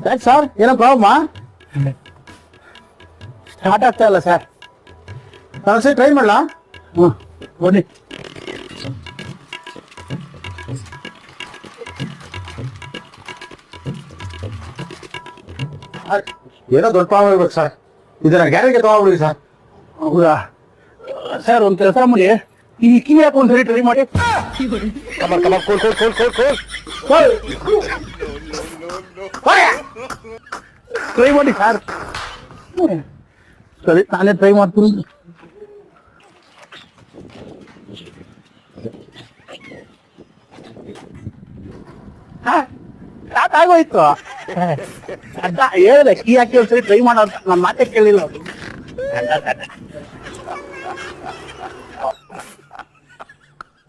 ಯಾಕೆ ಸರ್ ಏನೋ ಪ್ರಾಬ್ಲಮಾ? ಸ್ಟಾರ್ಟ್ ಆಗ್ತಾ ಇಲ್ಲ ಸರ್. ನಾನು ಸರಿ ಟ್ರೈ ಮಾಡಲಾ? ಹ್ಞೂ ಬನ್ನಿ. ಏನೋ ದೊಡ್ಡ ಪ್ರಾಬ್ಲಮ್ ಇರ್ಬೇಕು ಸರ್. ಇದನ್ನ ಗ್ಯಾರೇಜ್ಗೆ ತಗೊಂಡ್ಬಿಡಿ ಸರ್. ಹೌದಾ ಸರ್, ಒಂದು ಕೆಲಸ ಮಾಡಿ, ಈ ಕೀ ಹಾಕಿ ಒಂದ್ಸರಿ ಟ್ರೈ ಮಾಡಿ. ಟ್ರೈ ಮಾಡಿ ಸರ್. ಸರಿ, ನಾನೇ ಟ್ರೈ ಮಾಡ್ತೀನಿ. ಆಗೋಯ್ತು. ಅದ ಹೇಳಿದೆ ಕೀ ಹಾಕಿ ಒಂದ್ಸರಿ ಟ್ರೈ ಮಾಡೋ, ನನ್ನ ಮಾತೇ ಕೇಳಿಲ್ಲ.